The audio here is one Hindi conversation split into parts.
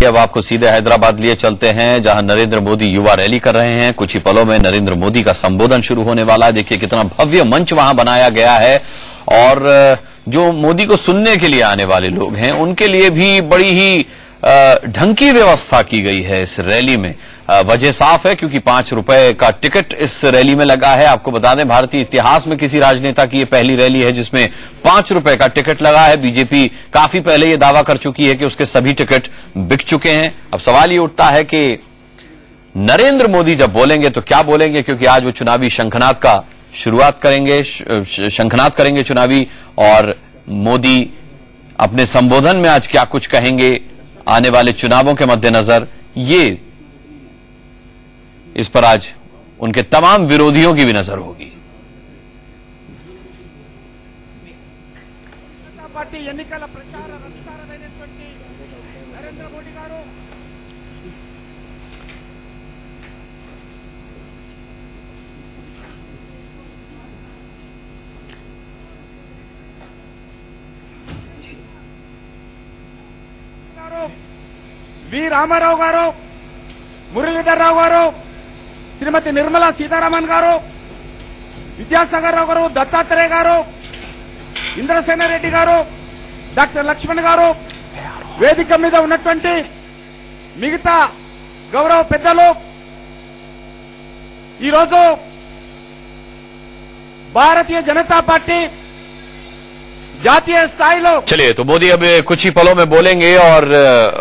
देखिए अब आपको सीधे हैदराबाद लिए चलते हैं, जहां नरेंद्र मोदी युवा रैली कर रहे हैं। कुछ ही पलों में नरेंद्र मोदी का संबोधन शुरू होने वाला है। देखिए कितना भव्य मंच वहां बनाया गया है और जो मोदी को सुनने के लिए आने वाले लोग हैं उनके लिए भी बड़ी ही ढंग की व्यवस्था की गई है इस रैली में। वजह साफ है क्योंकि 5 रुपए का टिकट इस रैली में लगा है। आपको बता दें भारतीय इतिहास में किसी राजनेता की यह पहली रैली है जिसमें 5 रुपए का टिकट लगा है। बीजेपी काफी पहले यह दावा कर चुकी है कि उसके सभी टिकट बिक चुके हैं। अब सवाल ये उठता है कि नरेंद्र मोदी जब बोलेंगे तो क्या बोलेंगे, क्योंकि आज वो चुनावी शंखनाद का शुरुआत करेंगे, शंखनाद करेंगे चुनावी, और मोदी अपने संबोधन में आज क्या कुछ कहेंगे आने वाले चुनावों के मद्देनजर, ये इस पर आज उनके तमाम विरोधियों की भी नजर होगी। పార్టీ ఎన్నికల ప్రచార రథసారథైనటువంటి నరేంద్ర మోడీ గారు వి రామారావు గారు, మురళీధర్ రావు గారు, శ్రీమతి నిర్మలా సీతారామన్ గారు, విద్యాసాగర్ రావు గారు, దత్తాత్రేయ గారు, ఇంద్రసేనారెడ్డి గారు, డాక్టర్ లక్ష్మణ్ గారు, వేదిక మీద ఉన్నటువంటి మిగతా గౌరవ పెద్దలు, ఈరోజు భారతీయ జనతా పార్టీ जातीय स्थायीलो। चलिए तो मोदी अब कुछ ही पलों में बोलेंगे और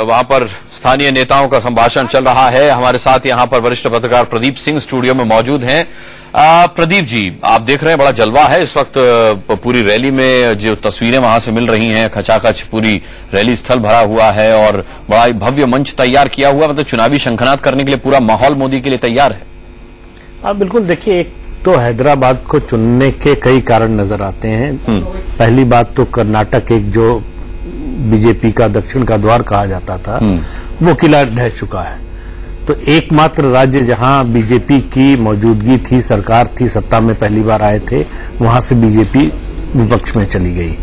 वहां पर स्थानीय नेताओं का संभाषण चल रहा है। हमारे साथ यहां पर वरिष्ठ पत्रकार प्रदीप सिंह स्टूडियो में मौजूद हैं। प्रदीप जी, आप देख रहे हैं बड़ा जलवा है इस वक्त पूरी रैली में, जो तस्वीरें वहां से मिल रही हैं, खचाखच पूरी रैली स्थल भरा हुआ है और बड़ा भव्य मंच तैयार किया हुआ, मतलब चुनावी शंखनाद करने के लिए पूरा माहौल मोदी के लिए तैयार है। हाँ बिल्कुल, देखिए एक तो हैदराबाद को चुनने के कई कारण नजर आते हैं। पहली बात तो कर्नाटक, एक जो बीजेपी का दक्षिण का द्वार कहा जाता था, वो किला ढह चुका है। तो एकमात्र राज्य जहां बीजेपी की मौजूदगी थी, सरकार थी, सत्ता में पहली बार आए थे, वहां से बीजेपी विपक्ष में चली गई।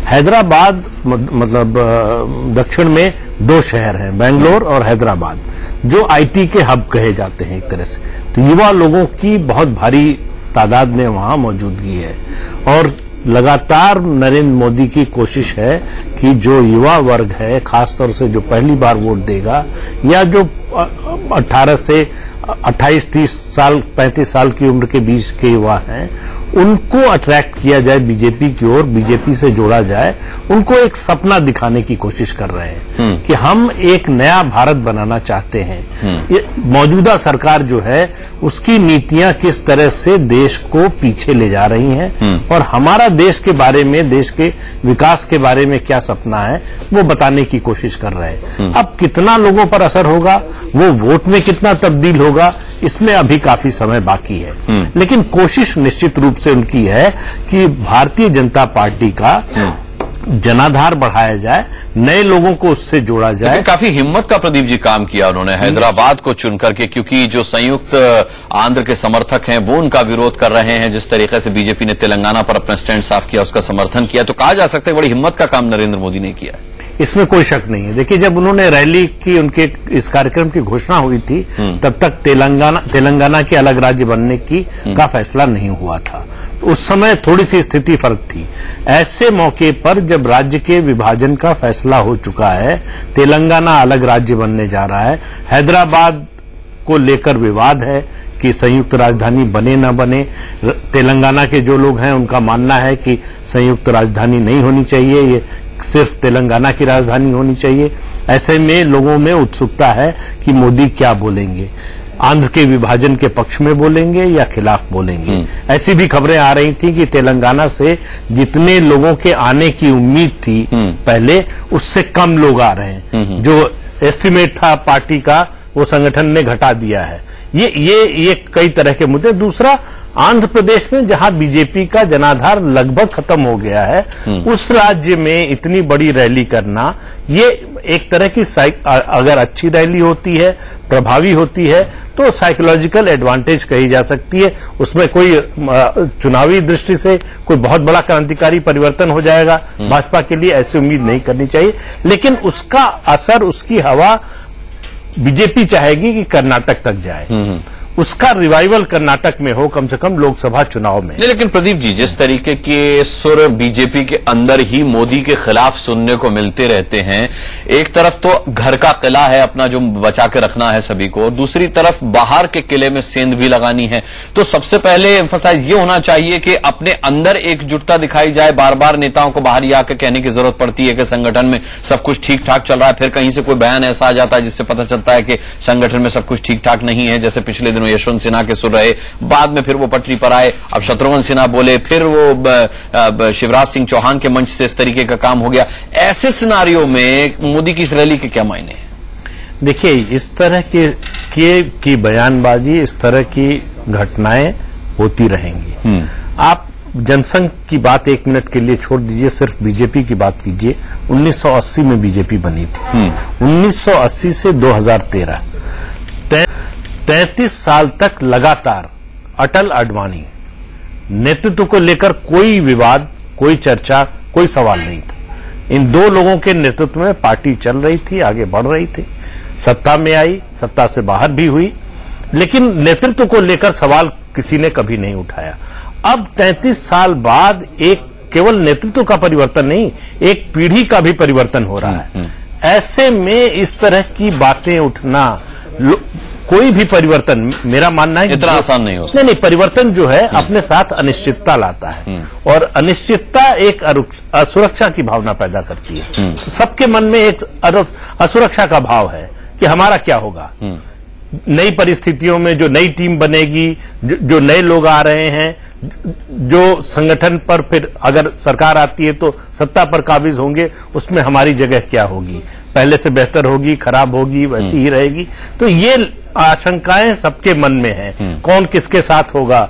हैदराबाद मतलब दक्षिण में 2 शहर हैं, बेंगलोर और हैदराबाद, जो आईटी के हब कहे जाते हैं एक तरह से। तो युवा लोगों की बहुत भारी तादाद में वहां मौजूदगी है और लगातार नरेंद्र मोदी की कोशिश है कि जो युवा वर्ग है, खासतौर से जो पहली बार वोट देगा या जो 18 से 28, 30 साल, 35 साल की उम्र के बीच के युवा हैं, उनको अट्रैक्ट किया जाए बीजेपी की ओर, बीजेपी से जोड़ा जाए, उनको एक सपना दिखाने की कोशिश कर रहे हैं कि हम एक नया भारत बनाना चाहते हैं। ये मौजूदा सरकार जो है उसकी नीतियां किस तरह से देश को पीछे ले जा रही हैं और हमारा देश के बारे में, देश के विकास के बारे में क्या सपना है वो बताने की कोशिश कर रहे हैं। अब कितना लोगों पर असर होगा, वो वोट में कितना तब्दील होगा, इसमें अभी काफी समय बाकी है, लेकिन कोशिश निश्चित रूप से उनकी है कि भारतीय जनता पार्टी का जनाधार बढ़ाया जाए, नए लोगों को उससे जोड़ा जाए। काफी हिम्मत का प्रदीप जी काम किया उन्होंने हैदराबाद को चुन करके, क्योंकि जो संयुक्त आंध्र के समर्थक हैं वो उनका विरोध कर रहे हैं। जिस तरीके से बीजेपी ने तेलंगाना पर अपना स्टैंड साफ किया, उसका समर्थन किया, तो कहा जा सकता है बड़ी हिम्मत का काम नरेंद्र मोदी ने किया है। इसमें कोई शक नहीं है। देखिए जब उन्होंने रैली की, उनके इस कार्यक्रम की घोषणा हुई थी, तब तक तेलंगाना के अलग राज्य बनने का फैसला नहीं हुआ था। उस समय थोड़ी सी स्थिति फर्क थी। ऐसे मौके पर जब राज्य के विभाजन का फैसला हो चुका है, तेलंगाना अलग राज्य बनने जा रहा है, हैदराबाद को लेकर विवाद है कि संयुक्त राजधानी बने न बने, तेलंगाना के जो लोग हैं उनका मानना है कि संयुक्त राजधानी नहीं होनी चाहिए, ये सिर्फ तेलंगाना की राजधानी होनी चाहिए। ऐसे में लोगों में उत्सुकता है कि मोदी क्या बोलेंगे, आंध्र के विभाजन के पक्ष में बोलेंगे या खिलाफ बोलेंगे। ऐसी भी खबरें आ रही थी कि तेलंगाना से जितने लोगों के आने की उम्मीद थी पहले, उससे कम लोग आ रहे हैं। जो एस्टिमेट था पार्टी का वो संगठन ने घटा दिया है। ये कई तरह के मुद्दे। दूसरा, आंध्र प्रदेश में जहां बीजेपी का जनाधार लगभग खत्म हो गया है, उस राज्य में इतनी बड़ी रैली करना, ये एक तरह की अगर अच्छी रैली होती है, प्रभावी होती है, तो साइकोलॉजिकल एडवांटेज कही जा सकती है। उसमें कोई चुनावी दृष्टि से कोई बहुत बड़ा क्रांतिकारी परिवर्तन हो जाएगा भाजपा के लिए, ऐसी उम्मीद नहीं करनी चाहिए। लेकिन उसका असर, उसकी हवा बीजेपी चाहेगी कि कर्नाटक तक जाए, उसका रिवाइवल कर्नाटक में हो, कम से कम लोकसभा चुनाव में। लेकिन प्रदीप जी, जिस तरीके के सुर बीजेपी के अंदर ही मोदी के खिलाफ सुनने को मिलते रहते हैं, एक तरफ तो घर का किला है अपना जो बचा के रखना है सभी को, दूसरी तरफ बाहर के किले में सेंध भी लगानी है, तो सबसे पहले एम्फसाइज ये होना चाहिए कि अपने अंदर एकजुटता दिखाई जाए। बार बार नेताओं को बाहर ही आकर कहने की जरूरत पड़ती है कि संगठन में सब कुछ ठीक ठाक चल रहा है, फिर कहीं से कोई बयान ऐसा आ जाता है जिससे पता चलता है कि संगठन में सब कुछ ठीक ठाक नहीं है। जैसे पिछले दिनों यशवंत सिन्हा के सुर रहे, बाद में फिर वो पटरी पर आए, अब शत्रुघ्न सिन्हा बोले, फिर वो शिवराज सिंह चौहान के मंच से इस तरीके का काम हो गया। ऐसे सिनारियों में मोदी की इस रैली के क्या मायने हैं? देखिए, इस तरह की बयानबाजी, इस तरह की घटनाएं होती रहेंगी। आप जनसंघ की बात एक मिनट के लिए छोड़ दीजिए, सिर्फ बीजेपी की बात कीजिए। 1980 में बीजेपी बनी थी। 1980 से 2013 33 साल तक लगातार अटल आडवाणी नेतृत्व को लेकर कोई विवाद, कोई चर्चा, कोई सवाल नहीं था। इन दो लोगों के नेतृत्व में पार्टी चल रही थी, आगे बढ़ रही थी, सत्ता में आई, सत्ता से बाहर भी हुई, लेकिन नेतृत्व को लेकर सवाल किसी ने कभी नहीं उठाया। अब 33 साल बाद एक केवल नेतृत्व का परिवर्तन नहीं, एक पीढ़ी का भी परिवर्तन हो रहा है। ऐसे में इस तरह की बातें उठना, कोई भी परिवर्तन, मेरा मानना है इतना आसान नहीं होता। नहीं, परिवर्तन जो है अपने साथ अनिश्चितता लाता है, और अनिश्चितता एक असुरक्षा की भावना पैदा करती है। सबके मन में एक असुरक्षा का भाव है कि हमारा क्या होगा, नई परिस्थितियों में जो नई टीम बनेगी, जो नए लोग आ रहे हैं, जो संगठन पर फिर अगर सरकार आती है तो सत्ता पर काबिज होंगे, उसमें हमारी जगह क्या होगी, पहले से बेहतर होगी, खराब होगी, वैसी ही रहेगी। तो ये आशंकाएं सबके मन में हैं, कौन किसके साथ होगा।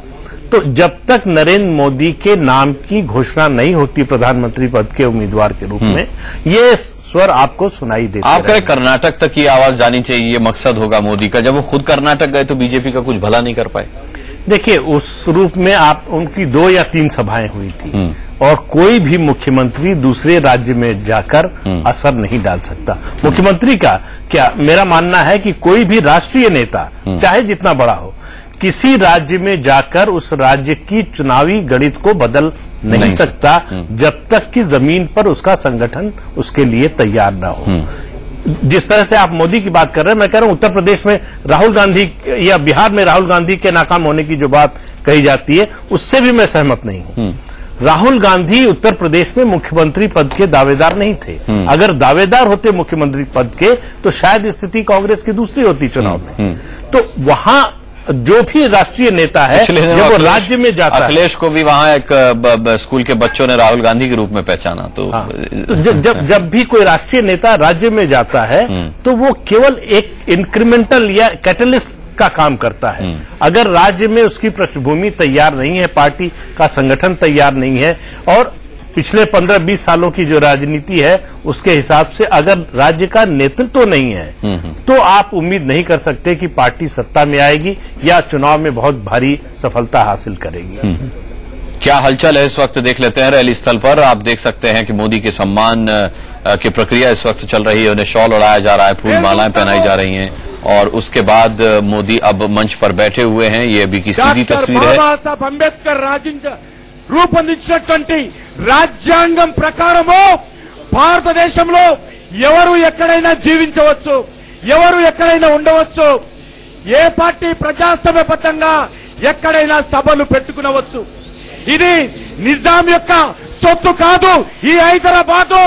तो जब तक नरेंद्र मोदी के नाम की घोषणा नहीं होती प्रधानमंत्री पद के उम्मीदवार के रूप में, ये स्वर आपको सुनाई देते आप कहें कर्नाटक तक की आवाज जानी चाहिए, ये मकसद होगा मोदी का। जब वो खुद कर्नाटक गए तो बीजेपी का कुछ भला नहीं कर पाए। देखिए, उस रूप में आप उनकी 2 या 3 सभाएं हुई थी, और कोई भी मुख्यमंत्री दूसरे राज्य में जाकर असर नहीं डाल सकता। मुख्यमंत्री का क्या, मेरा मानना है कि कोई भी राष्ट्रीय नेता, चाहे जितना बड़ा हो, किसी राज्य में जाकर उस राज्य की चुनावी गणित को बदल नहीं सकता जब तक कि जमीन पर उसका संगठन उसके लिए तैयार न हो। जिस तरह से आप मोदी की बात कर रहे हैं, मैं कह रहा हूं उत्तर प्रदेश में राहुल गांधी या बिहार में राहुल गांधी के नाकाम होने की जो बात कही जाती है, उससे भी मैं सहमत नहीं हूं। राहुल गांधी उत्तर प्रदेश में मुख्यमंत्री पद के दावेदार नहीं थे। अगर दावेदार होते मुख्यमंत्री पद के तो शायद स्थिति कांग्रेस की दूसरी होती चुनाव में। तो वहां जो भी राष्ट्रीय नेता है, जब वो राज्य में जाता है, अखिलेश को भी वहां एक स्कूल के बच्चों ने राहुल गांधी के रूप में पहचाना। तो जब भी कोई राष्ट्रीय नेता राज्य में जाता है तो वो केवल एक इंक्रीमेंटल या कैटलिस्ट का काम करता है। अगर राज्य में उसकी पृष्ठभूमि तैयार नहीं है, पार्टी का संगठन तैयार नहीं है, और पिछले 15-20 सालों की जो राजनीति है उसके हिसाब से अगर राज्य का नेतृत्व नहीं है, तो आप उम्मीद नहीं कर सकते कि पार्टी सत्ता में आएगी या चुनाव में बहुत भारी सफलता हासिल करेगी। क्या हलचल है इस वक्त, देख लेते हैं रैली स्थल पर। आप देख सकते हैं कि मोदी के सम्मान की प्रक्रिया इस वक्त चल रही है। उन्हें शॉल उड़ाया जा रहा है, फूल मालाएं पहनाई जा रही हैं, और उसके बाद मोदी अब मंच पर बैठे हुए हैं। ये अभी की सीधी तस्वीर है। బాబాసాహెబ్ అంబేద్కర్ రూపొందించినటువంటి రాజ్యాంగం ప్రకారము భారతదేశంలో ఎవరు ఎక్కడైనా జీవించవచ్చు, ఎవరు ఎక్కడైనా ఉండవచ్చు, ఏ పార్టీ ప్రజాస్వామ్యబద్ధంగా ఎక్కడైనా సభలు పెట్టుకునవచ్చు। ఇది నిజాం యొక్క సొత్తు కాదు। ఈ హైదరాబాదు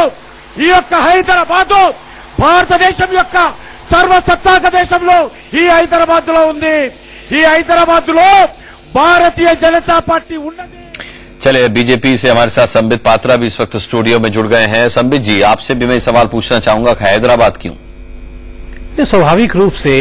భారతదేశం యొక్క సర్వసత్తాక దేశంలో ఈ హైదరాబాద్ లో ఉంది। ఈ హైదరాబాద్ లో भारतीय जनता पार्टी ఉన్నది। चलिए, बीजेपी से हमारे साथ संबित पात्रा भी इस वक्त स्टूडियो में जुड़ गए हैं। संबित जी, आपसे भी मैं सवाल पूछना चाहूंगा, हैदराबाद क्यों? स्वाभाविक रूप से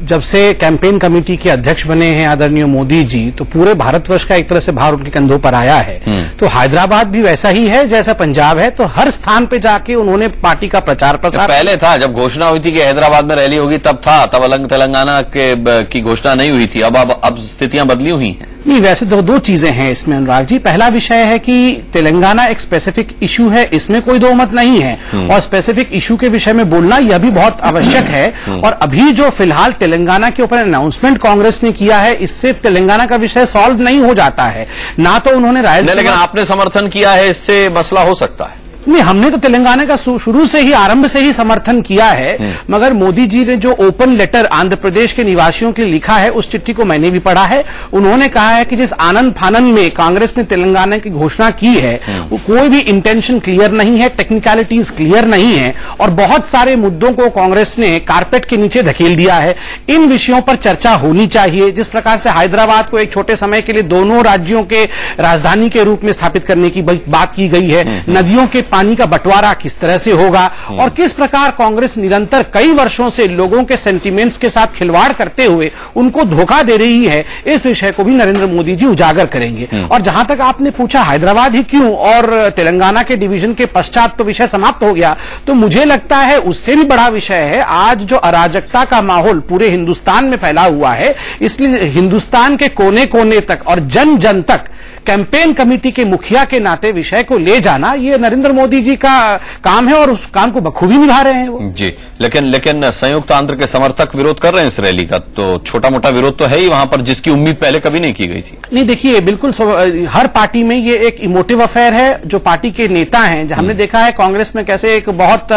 जब से कैंपेन कमेटी के अध्यक्ष बने हैं आदरणीय मोदी जी, तो पूरे भारतवर्ष का एक तरह से भार उनके कंधों पर आया है। तो हैदराबाद भी वैसा ही है जैसा पंजाब है। तो हर स्थान पे जाके उन्होंने पार्टी का प्रचार प्रसार, पहले था जब घोषणा हुई थी कि हैदराबाद में रैली होगी तब था, तब तेलंगाना की घोषणा नहीं हुई थी। अब स्थितियां बदली हुई हैं। नहीं, वैसे दो चीजें हैं इसमें अनुराग जी। पहला विषय है कि तेलंगाना एक स्पेसिफिक इशू है, इसमें कोई दो मत नहीं है, और स्पेसिफिक इशू के विषय में बोलना यह भी बहुत आवश्यक है। और अभी जो फिलहाल तेलंगाना के ऊपर अनाउंसमेंट कांग्रेस ने किया है, इससे तेलंगाना का विषय सॉल्व नहीं हो जाता है। ना तो उन्होंने रायलसीमा, लेकिन आपने समर्थन किया है, इससे मसला हो सकता है। नहीं, हमने तो तेलंगाना का शुरू से ही, आरंभ से ही समर्थन किया है, मगर मोदी जी ने जो ओपन लेटर आंध्र प्रदेश के निवासियों के लिए लिखा है, उस चिट्ठी को मैंने भी पढ़ा है। उन्होंने कहा है कि जिस आनंद फानन में कांग्रेस ने तेलंगाना की घोषणा की है, वो कोई भी इंटेंशन क्लियर नहीं है, टेक्निकलिटीज क्लियर नहीं है, और बहुत सारे मुद्दों को कांग्रेस ने कारपेट के नीचे धकेल दिया है। इन विषयों पर चर्चा होनी चाहिए। जिस प्रकार से हैदराबाद को एक छोटे समय के लिए दोनों राज्यों के राजधानी के रूप में स्थापित करने की बात की गई है, नदियों के पानी का बंटवारा किस तरह से होगा, और किस प्रकार कांग्रेस निरंतर कई वर्षों से लोगों के सेंटिमेंट्स के साथ खिलवाड़ करते हुए उनको धोखा दे रही है, इस विषय को भी नरेंद्र मोदी जी उजागर करेंगे। और जहां तक आपने पूछा हैदराबाद ही क्यों और तेलंगाना के डिवीजन के पश्चात तो विषय समाप्त हो गया, तो मुझे लगता है उससे भी बड़ा विषय है आज जो अराजकता का माहौल पूरे हिंदुस्तान में फैला हुआ है। इसलिए हिंदुस्तान के कोने कोने तक और जन जन तक कैंपेन कमेटी के मुखिया के नाते विषय को ले जाना, ये नरेंद्र मोदी जी का काम है और उस काम को बखूबी निभा रहे हैं वो। जी, लेकिन संयुक्त आंध्र के समर्थक विरोध कर रहे हैं इस रैली का, तो छोटा मोटा विरोध तो है ही वहां पर, जिसकी उम्मीद पहले कभी नहीं की गई थी। नहीं, देखिए, बिल्कुल हर पार्टी में ये एक इमोटिव अफेयर है। जो पार्टी के नेता हैं, हमने देखा है कांग्रेस में कैसे एक बहुत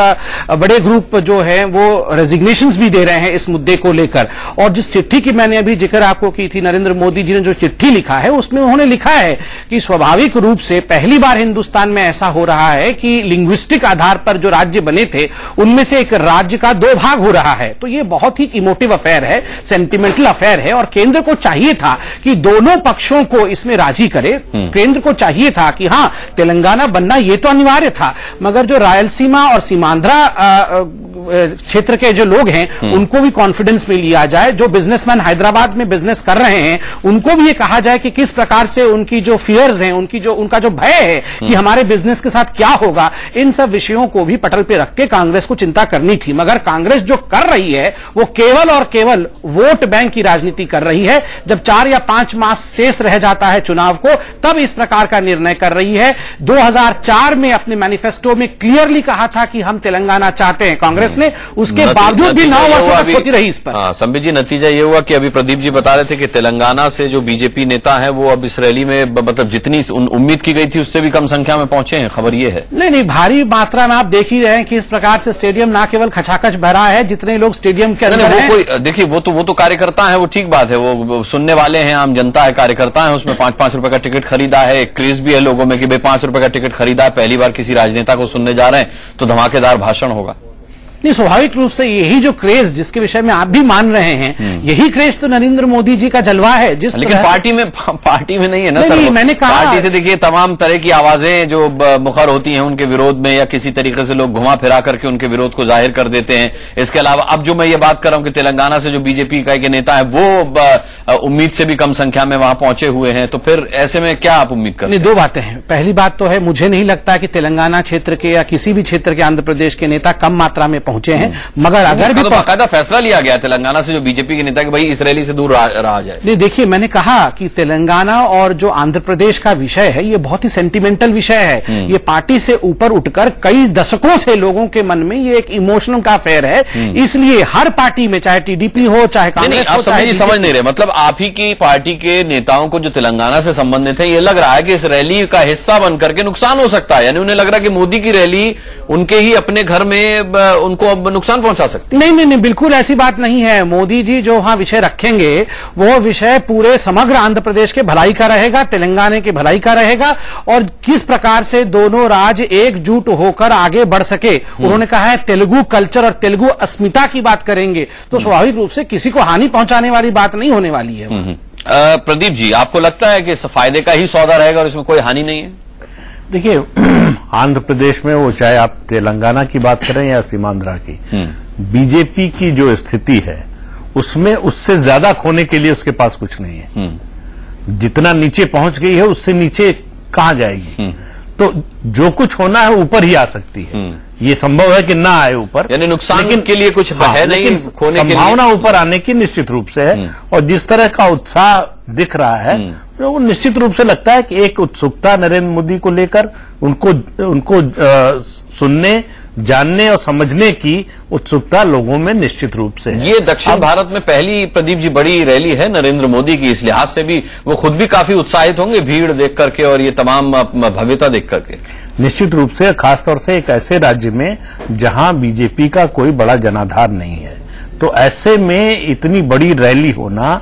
बड़े ग्रुप जो है वो रेजिग्नेशंस भी दे रहे हैं इस मुद्दे को लेकर। और जिस चिट्ठी की मैंने अभी जिक्र आपको की थी, नरेंद्र मोदी जी ने जो चिट्ठी लिखा है, उसमें उन्होंने लिखा है कि स्वाभाविक रूप से पहली बार हिंदुस्तान में ऐसा हो रहा है कि लिंग्विस्टिक आधार पर जो राज्य बने थे, उनमें से एक राज्य का दो भाग हो रहा है। तो ये बहुत ही इमोटिव अफेयर है, सेंटिमेंटल अफेयर है, और केंद्र को चाहिए था कि दोनों पक्षों को इसमें राजी करे। केंद्र को चाहिए था कि हां, तेलंगाना बनना ये तो अनिवार्य था, मगर जो रायलसीमा और सीमांध्रा क्षेत्र के जो लोग हैं, उनको भी कॉन्फिडेंस में लिया जाए। जो बिजनेसमैन हैदराबाद में बिजनेस कर रहे हैं, उनको भी ये कहा जाए कि किस प्रकार से उनकी जो फियर्स हैं, उनका जो भय है कि हमारे बिजनेस के साथ क्या होगा, इन सब विषयों को भी पटल पे रख के कांग्रेस को चिंता करनी थी। मगर कांग्रेस जो कर रही है, वो केवल और केवल वोट बैंक की राजनीति कर रही है। जब 4 या 5 मास शेष रह जाता है चुनाव को, तब इस प्रकार का निर्णय कर रही है। 2004 में अपने मैनिफेस्टो में क्लियरली कहा था कि हम तेलंगाना चाहते हैं कांग्रेस ने, उसके बावजूद भी 9 वर्षों तक सोती रही इस पर। संबित जी, नतीजा ये हुआ कि अभी प्रदीप जी बता रहे थे कि तेलंगाना से जो बीजेपी नेता है वो अब इस रैली में मतलब जितनी उम्मीद की गई थी उससे भी कम संख्या में पहुंचे हैं, खबर ये है। नहीं, भारी मात्रा में आप देख ही रहे हैं कि इस प्रकार से स्टेडियम ना केवल खचाखच भरा है, जितने लोग स्टेडियम के अंदर हैं। कोई देखिए, वो तो कार्यकर्ता है, वो ठीक बात है, वो सुनने वाले हैं, आम जनता है, कार्यकर्ता है, उसमें 5-5 रुपए का टिकट खरीदा है। एक क्रेज भी है लोगों में कि भाई 5 रुपए का टिकट खरीदा है, पहली बार किसी राजनेता को सुनने जा रहे हैं, तो धमाकेदार भाषण होगा। नहीं, स्वाभाविक रूप से यही जो क्रेज जिसके विषय में आप भी मान रहे हैं, यही क्रेज तो नरेंद्र मोदी जी का जलवा है। लेकिन पार्टी में नहीं है ना सर। मैंने कहा, पार्टी से देखिए तमाम तरह की आवाजें जो मुखर होती हैं उनके विरोध में, या किसी तरीके से लोग घुमा फिरा करके उनके विरोध को जाहिर कर देते हैं। इसके अलावा अब जो मैं ये बात कर रहा हूं कि तेलंगाना से जो बीजेपी का के नेता है वो उम्मीद से भी कम संख्या में वहां पहुंचे हुए हैं, तो फिर ऐसे में क्या आप उम्मीद करते हैं? 2 बातें हैं। पहली बात तो है, मुझे नहीं लगता कि तेलंगाना क्षेत्र के या किसी भी क्षेत्र के आंध्र प्रदेश के नेता कम मात्रा में पहुंचे हैं। अगर भी बाकायदा फैसला लिया गया तेलंगाना से जो बीजेपी के नेता कि भाई इस रैली से दूर रहा जाए। नहीं, देखिए, मैंने कहा कि तेलंगाना और जो आंध्र प्रदेश का विषय है, ये बहुत ही सेंटिमेंटल विषय है। ये पार्टी से ऊपर उठकर कई दशकों से लोगों के मन में ये एक इमोशनल का अफेयर है। इसलिए हर पार्टी में, चाहे टीडीपी हो, चाहे कांग्रेस हो, चाहे समझ नहीं रहे, मतलब आप ही की पार्टी के नेताओं को जो तेलंगाना से संबंधित है, ये लग रहा है कि इस रैली का हिस्सा बनकर के नुकसान हो सकता है। यानी उन्हें लग रहा है कि मोदी की रैली उनके ही अपने घर में उनको अब नुकसान पहुंचा सकती। नहीं, बिल्कुल ऐसी बात नहीं है। मोदी जी जो वहां विषय रखेंगे, वो विषय पूरे समग्र आंध्र प्रदेश के भलाई का रहेगा, तेलंगाना के भलाई का रहेगा, और किस प्रकार से दोनों राज्य एकजुट होकर आगे बढ़ सके। उन्होंने कहा है तेलुगु कल्चर और तेलुगु अस्मिता की बात करेंगे, तो स्वाभाविक रूप से किसी को हानि पहुंचाने वाली बात नहीं होने वाली है। प्रदीप जी, आपको लगता है कि फायदे का ही सौदा रहेगा और इसमें कोई हानि नहीं है? देखिए, आंध्र प्रदेश में, वो चाहे आप तेलंगाना की बात करें या सीमांध्रा की, बीजेपी की जो स्थिति है उसमें उससे ज्यादा खोने के लिए उसके पास कुछ नहीं है। जितना नीचे पहुंच गई है उससे नीचे कहां जाएगी? तो जो कुछ होना है ऊपर ही आ सकती है। ये संभव है कि ना आए ऊपर, यानी नुकसान के लिए कुछ है नहीं, खोने संभावना ऊपर आने की निश्चित रूप से है। और जिस तरह का उत्साह दिख रहा है वो निश्चित रूप से लगता है कि एक उत्सुकता नरेंद्र मोदी को लेकर, उनको सुनने, जानने और समझने की उत्सुकता लोगों में निश्चित रूप से है। ये दक्षिण भारत में पहली, प्रदीप जी, बड़ी रैली है नरेंद्र मोदी की, इस लिहाज से भी वो खुद भी काफी उत्साहित होंगे भीड़ देख करके और ये तमाम भव्यता देख करके। निश्चित रूप से, खासतौर से एक ऐसे राज्य में जहां बीजेपी का कोई बड़ा जनाधार नहीं है, तो ऐसे में इतनी बड़ी रैली होना,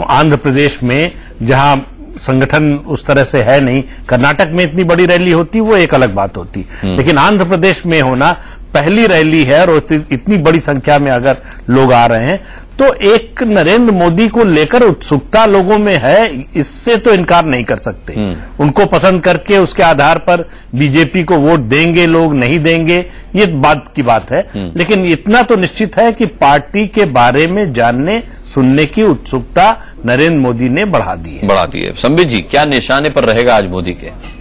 आंध्र प्रदेश में जहां संगठन उस तरह से है नहीं, कर्नाटक में इतनी बड़ी रैली होती वो एक अलग बात होती, लेकिन आंध्र प्रदेश में होना पहली रैली है और इतनी बड़ी संख्या में अगर लोग आ रहे हैं तो एक नरेंद्र मोदी को लेकर उत्सुकता लोगों में है, इससे तो इनकार नहीं कर सकते। उनको पसंद करके उसके आधार पर बीजेपी को वोट देंगे लोग, नहीं देंगे, ये बात की बात है, लेकिन इतना तो निश्चित है कि पार्टी के बारे में जानने सुनने की उत्सुकता नरेंद्र मोदी ने बढ़ा दी है। संबित जी, क्या निशाने पर रहेगा आज मोदी के?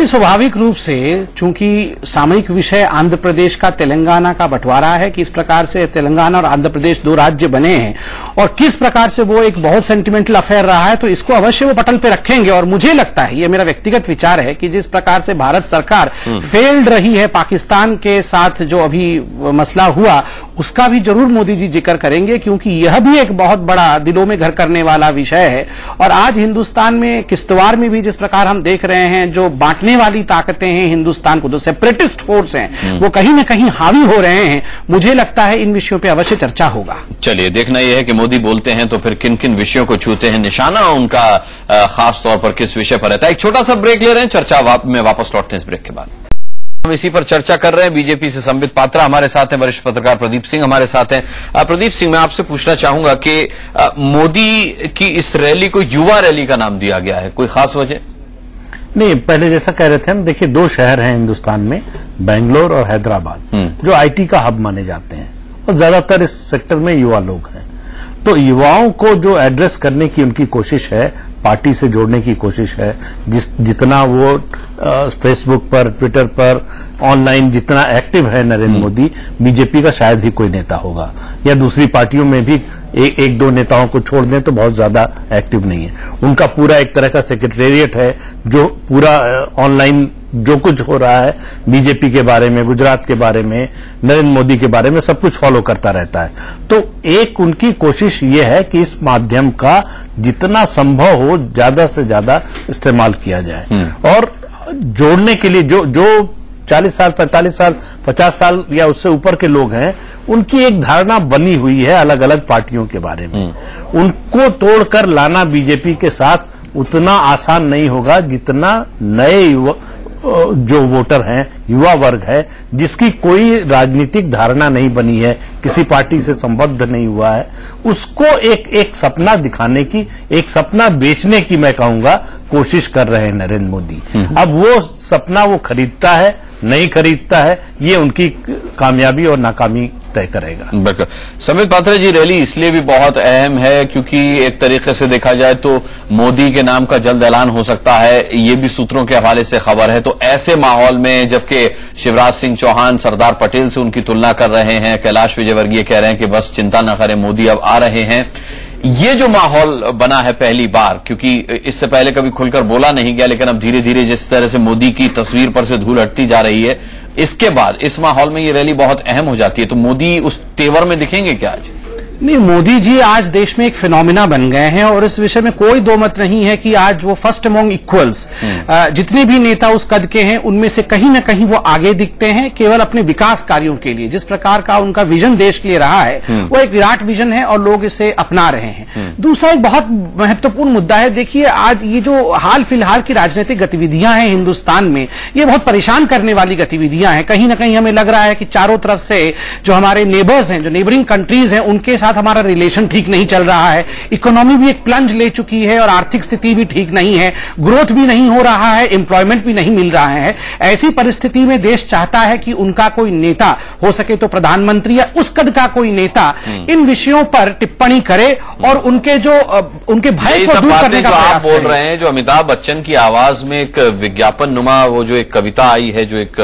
स्वाभाविक रूप से, चूंकि सामयिक विषय आंध्र प्रदेश का तेलंगाना का बंटवारा है, किस प्रकार से तेलंगाना और आंध्र प्रदेश दो राज्य बने हैं और किस प्रकार से वो एक बहुत सेंटिमेंटल अफेयर रहा है, तो इसको अवश्य वो पटल पे रखेंगे। और मुझे लगता है, ये मेरा व्यक्तिगत विचार है, कि जिस प्रकार से भारत सरकार फेल्ड रही है पाकिस्तान के साथ, जो अभी मसला हुआ उसका भी जरूर मोदी जी जिक्र करेंगे, क्योंकि यह भी एक बहुत बड़ा दिलों में घर करने वाला विषय है। और आज हिंदुस्तान में किश्तवाड़ में भी जिस प्रकार हम देख रहे हैं, जो बांटने वाली ताकतें हैं हिंदुस्तान को, जो सेपरेटिस्ट फोर्स हैं, वो कहीं न कहीं हावी हो रहे हैं। मुझे लगता है इन विषयों पे अवश्य चर्चा होगा। चलिए, देखना यह है कि मोदी बोलते हैं तो फिर किन किन विषयों को छूते हैं, निशाना उनका खास तौर पर किस विषय पर रहता है। एक छोटा सा ब्रेक ले रहे हैं, चर्चा में वापस लौटते हैं इस ब्रेक के बाद। हम इसी पर चर्चा कर रहे हैं। बीजेपी से संबित पात्रा हमारे साथ हैं, वरिष्ठ पत्रकार प्रदीप सिंह हमारे साथ हैं। प्रदीप सिंह, मैं आपसे पूछना चाहूंगा कि मोदी की इस रैली को युवा रैली का नाम दिया गया है, कोई खास वजह? नहीं, पहले जैसा कह रहे थे हम, देखिए दो शहर हैं हिंदुस्तान में, बेंगलोर और हैदराबाद, जो आईटी का हब माने जाते हैं और ज्यादातर इस सेक्टर में युवा लोग हैं। तो युवाओं को जो एड्रेस करने की उनकी कोशिश है, पार्टी से जोड़ने की कोशिश है, जितना वो फेसबुक पर, ट्विटर पर, ऑनलाइन जितना एक्टिव है नरेंद्र मोदी, बीजेपी का शायद ही कोई नेता होगा, या दूसरी पार्टियों में भी एक दो नेताओं को छोड़ दें तो बहुत ज्यादा एक्टिव नहीं है। उनका पूरा एक तरह का सेक्रेटेरिएट है जो पूरा ऑनलाइन जो कुछ हो रहा है बीजेपी के बारे में, गुजरात के बारे में, नरेंद्र मोदी के बारे में सब कुछ फॉलो करता रहता है। तो एक उनकी कोशिश ये है कि इस माध्यम का जितना संभव हो ज्यादा से ज्यादा इस्तेमाल किया जाए और जोड़ने के लिए जो 40 साल, 45 साल, 50 साल या उससे ऊपर के लोग हैं, उनकी एक धारणा बनी हुई है अलग अलग पार्टियों के बारे में। उनको तोड़कर लाना बीजेपी के साथ उतना आसान नहीं होगा जितना नए जो वोटर हैं, युवा वर्ग है, जिसकी कोई राजनीतिक धारणा नहीं बनी है, किसी पार्टी से संबद्ध नहीं हुआ है, उसको एक सपना दिखाने की, एक सपना बेचने की, मैं कहूंगा, कोशिश कर रहे हैं नरेंद्र मोदी। अब वो सपना वो खरीदता है, नहीं खरीदता है, ये उनकी कामयाबी और नाकामी तय करेगा। बिल्कुल। संबित पात्रा जी, रैली इसलिए भी बहुत अहम है क्योंकि एक तरीके से देखा जाए तो मोदी के नाम का जल्द ऐलान हो सकता है, ये भी सूत्रों के हवाले से खबर है। तो ऐसे माहौल में, जबकि शिवराज सिंह चौहान सरदार पटेल से उनकी तुलना कर रहे हैं, कैलाश विजयवर्गीय कह रहे हैं कि बस चिंता न करें, मोदी अब आ रहे हैं, ये जो माहौल बना है पहली बार, क्योंकि इससे पहले कभी खुलकर बोला नहीं गया, लेकिन अब धीरे धीरे जिस तरह से मोदी की तस्वीर पर से धूल हटती जा रही है, इसके बाद इस माहौल में ये रैली बहुत अहम हो जाती है। तो मोदी उस तेवर में दिखेंगे क्या आज? नहीं, मोदी जी आज देश में एक फिनोमिना बन गए हैं और इस विषय में कोई दो मत नहीं है कि आज वो फर्स्ट अमॉन्ग इक्वल्स, जितने भी नेता उस कद के हैं उनमें से कहीं न कहीं वो आगे दिखते हैं, केवल अपने विकास कार्यों के लिए। जिस प्रकार का उनका विजन देश के लिए रहा है, वो एक विराट विजन है और लोग इसे अपना रहे हैं। दूसरा एक बहुत महत्वपूर्ण मुद्दा है, देखिए आज ये जो हाल फिलहाल की राजनीतिक गतिविधियां हैं हिंदुस्तान में, ये बहुत परेशान करने वाली गतिविधियां हैं। कहीं न कहीं हमें लग रहा है कि चारों तरफ से जो हमारे नेबर्स हैं, जो नेबरिंग कंट्रीज हैं, उनके साथ हमारा रिलेशन ठीक नहीं चल रहा है, इकोनॉमी भी एक प्लंज ले चुकी है और आर्थिक स्थिति भी ठीक नहीं है, ग्रोथ भी नहीं हो रहा है, एम्प्लॉयमेंट भी नहीं मिल रहा है। ऐसी परिस्थिति में देश चाहता है कि उनका कोई नेता, हो सके तो प्रधानमंत्री या उस कद का कोई नेता, इन विषयों पर टिप्पणी करे और उनके भय को दूर करने का प्रयास करे। बोल रहे हैं जो अमिताभ बच्चन की आवाज में एक विज्ञापन नुमा वो जो एक कविता आई है, जो एक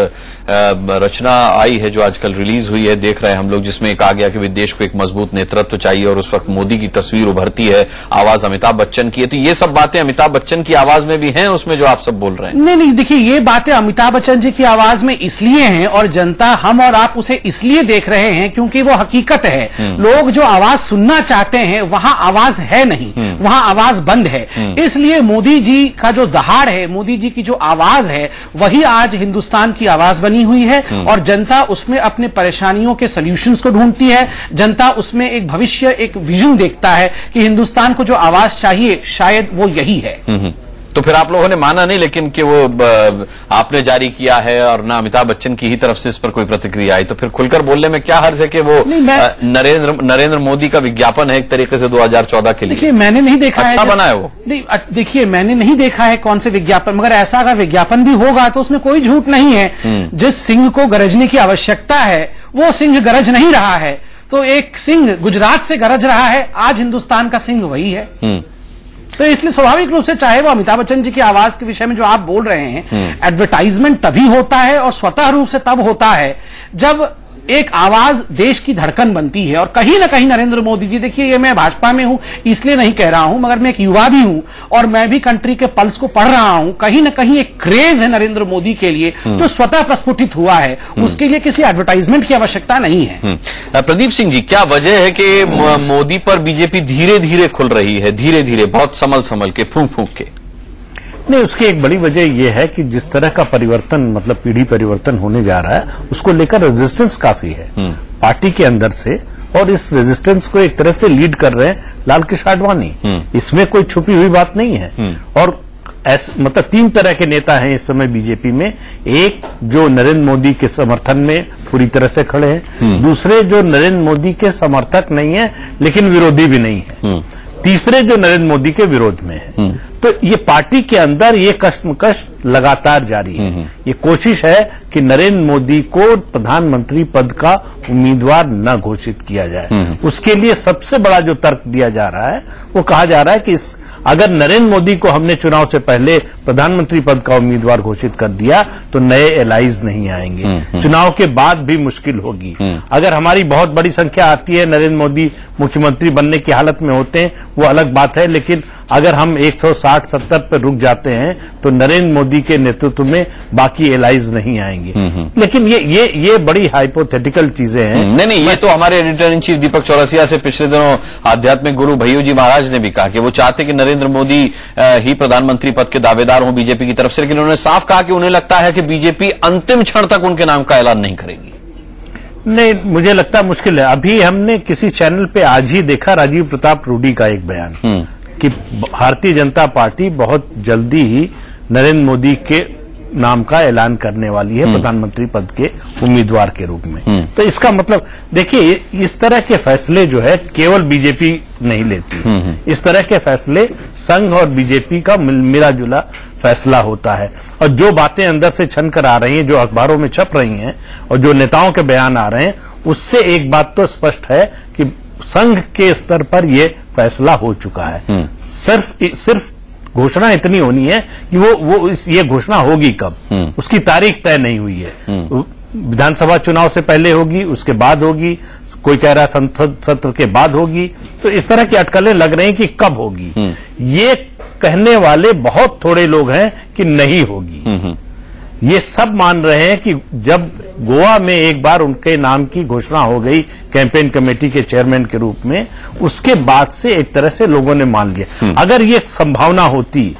रचना आई है जो आजकल रिलीज हुई है, देख रहे हैं हम लोग, जिसमें कहा गया कि देश को एक मजबूत नेतृत्व चाहिए और उस वक्त मोदी की तस्वीर उभरती है, आवाज अमिताभ बच्चन की है। तो ये सब बातें अमिताभ बच्चन की आवाज में भी हैं उसमें जो आप सब बोल रहे हैं? नहीं, देखिए ये बातें अमिताभ बच्चन जी की आवाज में इसलिए हैं और जनता, हम और आप उसे इसलिए देख रहे हैं क्योंकि वो हकीकत है। लोग जो आवाज सुनना चाहते हैं वहां आवाज है नहीं, वहां आवाज बंद है। इसलिए मोदी जी का जो दहाड़ है, मोदी जी की जो आवाज है, वही आज हिंदुस्तान की आवाज बनी हुई है और जनता उसमें अपने परेशानियों के सॉल्यूशंस को ढूंढती है। जनता उसमें एक भविष्य, एक विजन देखता है कि हिंदुस्तान को जो आवाज चाहिए शायद वो यही है। तो फिर आप लोगों ने माना नहीं लेकिन कि वो आपने जारी किया है और ना अमिताभ बच्चन की ही तरफ से इस पर कोई प्रतिक्रिया आई, तो फिर खुलकर बोलने में क्या हर्ज है कि वो नरेंद्र मोदी का विज्ञापन है एक तरीके से 2014 के लिए? देखिए मैंने नहीं देखा अच्छा है, बना है वो। नहीं देखिए मैंने नहीं देखा है कौन से विज्ञापन, मगर ऐसा अगर विज्ञापन भी होगा तो उसमें कोई झूठ नहीं है। जिस सिंह को गरजने की आवश्यकता है वो सिंह गरज नहीं रहा है। तो एक सिंह गुजरात से गरज रहा है, आज हिंदुस्तान का सिंह वही है। तो इसलिए स्वाभाविक रूप से चाहे वो अमिताभ बच्चन जी की आवाज के विषय में जो आप बोल रहे हैं, एडवर्टाइजमेंट तभी होता है और स्वतः रूप से तब होता है जब एक आवाज देश की धड़कन बनती है। और कहीं ना कहीं नरेंद्र मोदी जी, देखिए ये मैं भाजपा में हूं इसलिए नहीं कह रहा हूं, मगर मैं एक युवा भी हूं और मैं भी कंट्री के पल्स को पढ़ रहा हूं। कहीं ना कहीं एक क्रेज है नरेंद्र मोदी के लिए जो स्वतः प्रस्फुटित हुआ है, उसके लिए किसी एडवर्टाइजमेंट की आवश्यकता नहीं है। प्रदीप सिंह जी, क्या वजह है कि मोदी पर बीजेपी धीरे धीरे खुल रही है, धीरे धीरे, बहुत संभल के, फूंक फूंक के? नहीं, उसकी एक बड़ी वजह यह है कि जिस तरह का परिवर्तन, मतलब पीढ़ी परिवर्तन होने जा रहा है, उसको लेकर रेजिस्टेंस काफी है पार्टी के अंदर से, और इस रेजिस्टेंस को एक तरह से लीड कर रहे हैं लालकृष्ण आडवाणी। इसमें कोई छुपी हुई बात नहीं है। और मतलब 3 तरह के नेता हैं इस समय बीजेपी में। एक जो नरेंद्र मोदी के समर्थन में पूरी तरह से खड़े हैं, दूसरे जो नरेंद्र मोदी के समर्थक नहीं है लेकिन विरोधी भी नहीं है, तीसरे जो नरेंद्र मोदी के विरोध में है। तो ये पार्टी के अंदर ये कश्मकश लगातार जारी है। ये कोशिश है कि नरेंद्र मोदी को प्रधानमंत्री पद का उम्मीदवार न घोषित किया जाए। उसके लिए सबसे बड़ा जो तर्क दिया जा रहा है, वो कहा जा रहा है कि अगर नरेंद्र मोदी को हमने चुनाव से पहले प्रधानमंत्री पद का उम्मीदवार घोषित कर दिया तो नए एलाइज नहीं आएंगे, चुनाव के बाद भी मुश्किल होगी। अगर हमारी बहुत बड़ी संख्या आती है, नरेंद्र मोदी मुख्यमंत्री बनने की हालत में होते हैं, वो अलग बात है, लेकिन अगर हम 160-70 पर रुक जाते हैं तो नरेंद्र मोदी के नेतृत्व में बाकी एलाइज नहीं आएंगे। लेकिन ये बड़ी हाइपोथेटिकल चीजें हैं। नहीं, ये तो हमारे एडिटर इन चीफ दीपक चौरसिया से पिछले दिनों आध्यात्मिक गुरु भैयू जी महाराज ने भी कहा कि वो चाहते कि नरेंद्र मोदी ही प्रधानमंत्री पद के दावेदार हों बीजेपी की तरफ से, लेकिन उन्होंने साफ कहा कि उन्हें लगता है कि बीजेपी अंतिम क्षण तक उनके नाम का ऐलान नहीं करेगी। नहीं, मुझे लगता मुश्किल है। अभी हमने किसी चैनल पे आज ही देखा राजीव प्रताप रूडी का एक बयान कि भारतीय जनता पार्टी बहुत जल्दी ही नरेंद्र मोदी के नाम का ऐलान करने वाली है प्रधानमंत्री पद के उम्मीदवार के रूप में। तो इसका मतलब देखिए, इस तरह के फैसले जो है केवल बीजेपी नहीं लेती। इस तरह के फैसले संघ और बीजेपी का मिला जुला फैसला होता है। और जो बातें अंदर से छन कर आ रही हैं, जो अखबारों में छप रही हैं और जो नेताओं के बयान आ रहे हैं, उससे एक बात तो स्पष्ट है कि संघ के स्तर पर यह फैसला हो चुका है। सिर्फ घोषणा इतनी होनी है कि ये घोषणा होगी कब, उसकी तारीख तय नहीं हुई है। विधानसभा चुनाव से पहले होगी, उसके बाद होगी, कोई कह रहा है संसद सत्र के बाद होगी। तो इस तरह की अटकलें लग रही हैं कि कब होगी। ये कहने वाले बहुत थोड़े लोग हैं कि नहीं होगी। ये सब मान रहे हैं कि जब गोवा में एक बार उनके नाम की घोषणा हो गई कैंपेन कमेटी के चेयरमैन के रूप में, उसके बाद से एक तरह से लोगों ने मान लिया। अगर ये संभावना होती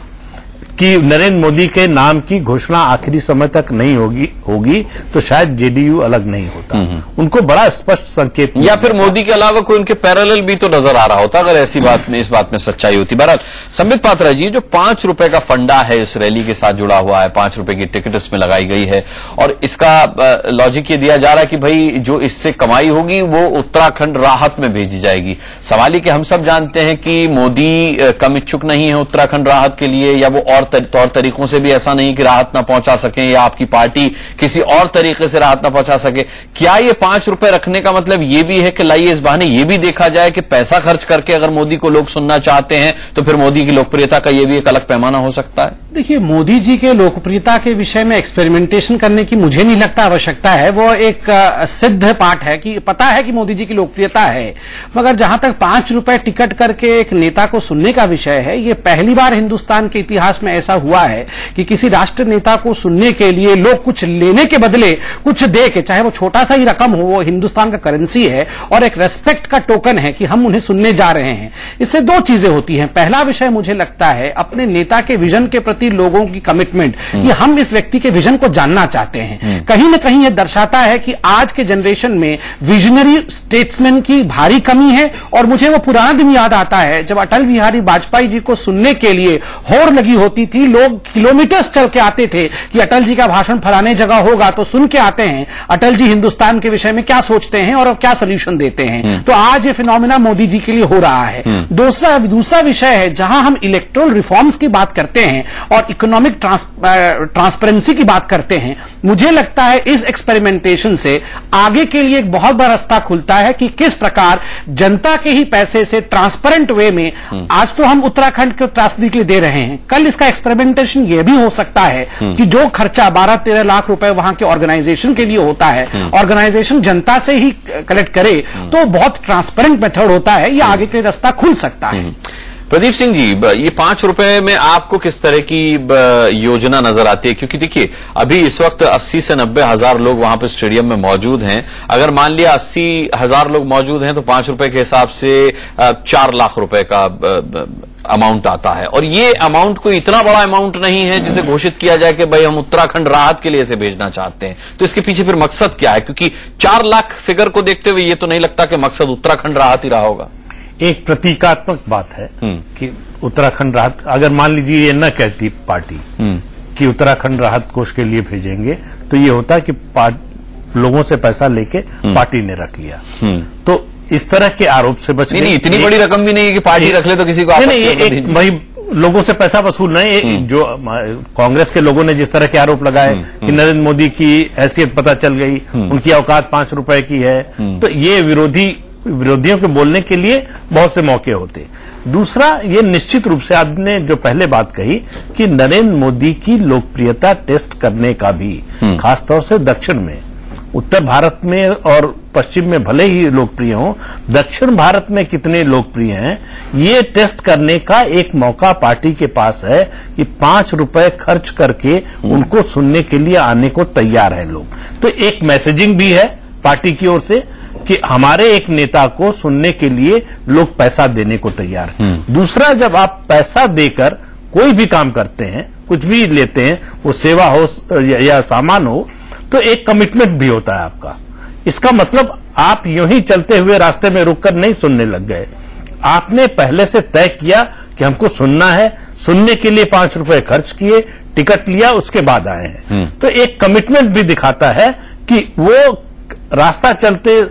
कि नरेंद्र मोदी के नाम की घोषणा आखिरी समय तक नहीं होगी तो शायद जेडीयू अलग नहीं होता। उनको बड़ा स्पष्ट संकेत, या फिर मोदी के अलावा कोई उनके पैरेलल भी तो नजर आ रहा होता अगर ऐसी बात में, इस बात में सच्चाई होती। बहरहाल संबित पात्रा जी, जो 5 रुपए का फंडा है इस रैली के साथ जुड़ा हुआ है, 5 रुपए की टिकट इसमें लगाई गई है और इसका लॉजिक ये दिया जा रहा है कि भाई जो इससे कमाई होगी वो उत्तराखंड राहत में भेजी जाएगी। सवाल ही कि हम सब जानते हैं कि मोदी कम इच्छुक नहीं है उत्तराखंड राहत के लिए, या वो और तौर तरीकों से भी ऐसा नहीं कि राहत ना पहुंचा सकें, या आपकी पार्टी किसी और तरीके से राहत ना पहुंचा सके। क्या ये 5 रुपए रखने का मतलब ये भी है कि लाइए इस बहाने ये भी देखा जाए कि पैसा खर्च करके अगर मोदी को लोग सुनना चाहते हैं तो फिर मोदी की लोकप्रियता का ये भी एक अलग पैमाना हो सकता है? देखिए, मोदी जी के लोकप्रियता के विषय में एक्सपेरिमेंटेशन करने की मुझे नहीं लगता आवश्यकता है। वो एक सिद्ध पाठ है कि पता है कि मोदी जी की लोकप्रियता है, मगर जहां तक 5 रुपए टिकट करके एक नेता को सुनने का विषय है, ये पहली बार हिंदुस्तान के इतिहास में ऐसा हुआ है कि किसी राष्ट्र नेता को सुनने के लिए लोग कुछ लेने के बदले कुछ दे के, चाहे वो छोटा सा ही रकम हो, वो हिंदुस्तान का करेंसी है और एक रेस्पेक्ट का टोकन है कि हम उन्हें सुनने जा रहे हैं। इससे दो चीजें होती हैं। पहला विषय मुझे लगता है अपने नेता के विजन के प्रति लोगों की कमिटमेंट, कि हम इस व्यक्ति के विजन को जानना चाहते हैं। कहीं न कहीं यह दर्शाता है कि आज के जनरेशन में विजनरी स्टेट्समैन की भारी कमी है। और मुझे वो पुराना दिन याद आता है जब अटल बिहारी वाजपेयी जी को सुनने के लिए होड़ लगी होती थी, लोग किलोमीटर्स चल के आते थे कि अटल जी का भाषण फलाने जगह होगा तो सुन के आते हैं अटल जी हिंदुस्तान के विषय में क्या सोचते हैं और क्या सोल्यूशन देते हैं। तो आज ये फिनोमिना मोदी जी के लिए हो रहा है। दूसरा विषय है जहां हम इलेक्टोरल रिफॉर्म्स की बात करते हैं और इकोनॉमिक ट्रांसपेरेंसी की बात करते हैं। मुझे लगता है इस एक्सपेरिमेंटेशन से आगे के लिए एक बहुत बड़ा रास्ता खुलता है कि किस प्रकार जनता के ही पैसे से ट्रांसपेरेंट वे में, आज तो हम उत्तराखंड को त्रासदी के लिए दे रहे हैं, कल इसका एक्सपेरिमेंटेशन यह भी हो सकता है कि जो खर्चा 12-13 लाख रुपए वहां के ऑर्गेनाइजेशन के लिए होता है, ऑर्गेनाइजेशन जनता से ही कलेक्ट करे तो बहुत ट्रांसपेरेंट मेथड होता है। यह आगे के लिए रास्ता खुल सकता है। प्रदीप सिंह जी, ये 5 रुपए में आपको किस तरह की योजना नजर आती है? क्योंकि देखिए अभी इस वक्त 80 से 90 हजार लोग वहां पर स्टेडियम में मौजूद हैं। अगर मान लिया 80 हजार लोग मौजूद हैं तो 5 रुपए के हिसाब से 4 लाख रुपए का अमाउंट आता है। और ये अमाउंट कोई इतना बड़ा अमाउंट नहीं है जिसे घोषित किया जाए कि भाई हम उत्तराखंड राहत के लिए इसे भेजना चाहते हैं। तो इसके पीछे फिर मकसद क्या है? क्योंकि 4 लाख फिगर को देखते हुए ये तो नहीं लगता कि मकसद उत्तराखंड राहत ही रहा होगा। एक प्रतीकात्मक बात है कि उत्तराखंड राहत, अगर मान लीजिए ये न कहती पार्टी कि उत्तराखंड राहत कोष के लिए भेजेंगे, तो ये होता कि लोगों से पैसा लेके पार्टी ने रख लिया। तो इस तरह के आरोप से बचने, नहीं, इतनी बड़ी रकम भी नहीं है कि पार्टी रख ले तो किसी को नहीं, वही लोगों से पैसा वसूल नहीं। जो कांग्रेस के लोगों ने जिस तरह के आरोप लगाए कि नरेंद्र मोदी की हैसियत पता चल गई, उनकी औकात 5 रुपए की है, तो ये विरोधियों के बोलने के लिए बहुत से मौके होते। दूसरा, ये निश्चित रूप से आपने जो पहले बात कही कि नरेंद्र मोदी की लोकप्रियता टेस्ट करने का भी, खासतौर से दक्षिण में, उत्तर भारत में और पश्चिम में भले ही लोकप्रिय हों, दक्षिण भारत में कितने लोकप्रिय हैं, ये टेस्ट करने का एक मौका पार्टी के पास है कि 5 रुपए खर्च करके उनको सुनने के लिए आने को तैयार हैं लोग। तो एक मैसेजिंग भी है पार्टी की ओर से कि हमारे एक नेता को सुनने के लिए लोग पैसा देने को तैयार हैं। दूसरा, जब आप पैसा देकर कोई भी काम करते हैं, कुछ भी लेते हैं, वो सेवा हो या सामान हो, तो एक कमिटमेंट भी होता है आपका। इसका मतलब आप यूं ही चलते हुए रास्ते में रुककर नहीं सुनने लग गए। आपने पहले से तय किया कि हमको सुनना है, सुनने के लिए 5 रुपए खर्च किए, टिकट लिया, उसके बाद आए हैं। तो एक कमिटमेंट भी दिखाता है कि वो रास्ता चलते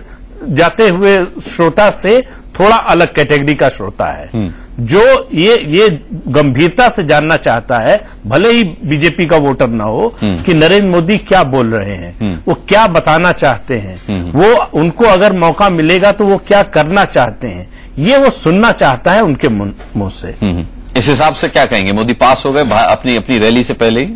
जाते हुए श्रोता से थोड़ा अलग कैटेगरी का श्रोता है, जो ये गंभीरता से जानना चाहता है, भले ही बीजेपी का वोटर ना हो, कि नरेंद्र मोदी क्या बोल रहे हैं, वो क्या बताना चाहते हैं, वो उनको अगर मौका मिलेगा तो वो क्या करना चाहते हैं, ये वो सुनना चाहता है उनके मुंह से। इस हिसाब से क्या कहेंगे, मोदी पास हो गए अपनी रैली से पहले ही?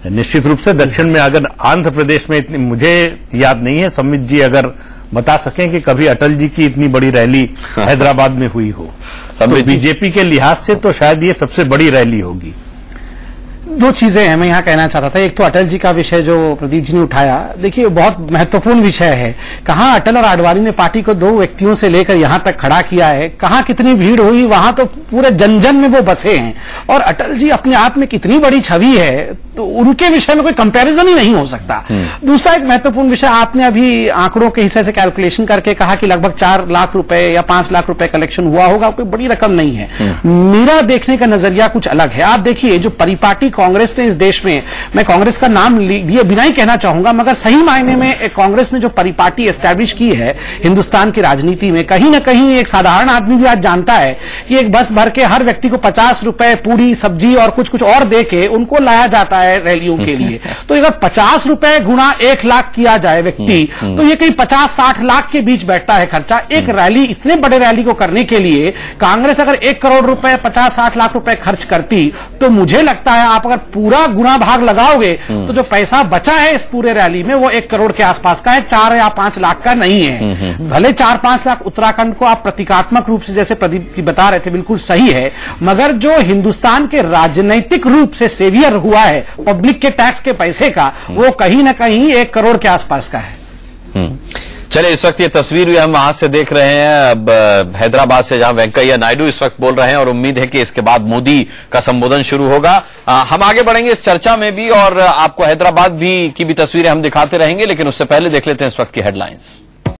निश्चित रूप से दक्षिण में, अगर आंध्र प्रदेश में इतनी, मुझे याद नहीं है, समित जी अगर बता सकें कि कभी अटल जी की इतनी बड़ी रैली हैदराबाद में हुई हो, तो बीजेपी के लिहाज से तो शायद ये सबसे बड़ी रैली होगी। दो चीजें हैं मैं यहां कहना चाहता था। एक तो अटल जी का विषय जो प्रदीप जी ने उठाया, देखिए बहुत महत्वपूर्ण विषय है। कहां अटल और आडवाणी ने पार्टी को 2 व्यक्तियों से लेकर यहां तक खड़ा किया है, कहां कितनी भीड़ हुई, वहां तो पूरे जन में वो बसे हैं। और अटल जी अपने आप में कितनी बड़ी छवि है, तो उनके विषय में कोई कंपैरिजन ही नहीं हो सकता। दूसरा एक महत्वपूर्ण विषय, आपने अभी आंकड़ों के हिस्से से कैलकुलेशन करके कहा कि लगभग 4 लाख रुपए या 5 लाख रुपए कलेक्शन हुआ होगा, कोई बड़ी रकम नहीं है। मेरा देखने का नजरिया कुछ अलग है। आप देखिए, जो परिपाटी कांग्रेस ने इस देश में, मैं कांग्रेस का नाम लिए बिना ही कहना चाहूंगा, मगर सही मायने में कांग्रेस ने जो परिपाटी एस्टैब्लिश की है हिंदुस्तान की राजनीति में, कहीं ना कहीं एक साधारण आदमी भी आज जानता है कि एक बस भर के हर व्यक्ति को 50 रुपए पूरी सब्जी और कुछ और दे के उनको लाया जाता है है रैलियों के लिए। तो अगर 50 रुपए गुणा 1 लाख किया जाए व्यक्ति, तो ये कहीं 50-60 लाख के बीच बैठता है खर्चा। एक रैली, इतने बड़े रैली को करने के लिए कांग्रेस अगर 1 करोड़ रुपए 50-60 लाख रुपए खर्च करती, तो मुझे लगता है आप अगर पूरा गुणा भाग लगाओगे तो जो पैसा बचा है इस पूरे रैली में वो 1 करोड़ के आसपास का है, 4 या 5 लाख का नहीं है। भले 4-5 लाख उत्तराखंड को आप प्रतीकात्मक रूप से, जैसे प्रदीप जी बता रहे थे, बिल्कुल सही है, मगर जो हिंदुस्तान के राजनैतिक रूप से सेवियर हुआ है पब्लिक के टैक्स के पैसे का, वो कहीं ना कहीं 1 करोड़ के आसपास का है। चलिए, इस वक्त ये तस्वीर भी हम वहां से देख रहे हैं, अब हैदराबाद से, जहां वेंकैया नायडू इस वक्त बोल रहे हैं और उम्मीद है कि इसके बाद मोदी का संबोधन शुरू होगा। हम आगे बढ़ेंगे इस चर्चा में भी और आपको हैदराबाद भी की भी तस्वीरें हम दिखाते रहेंगे, लेकिन उससे पहले देख लेते हैं इस वक्त की हेडलाइंस।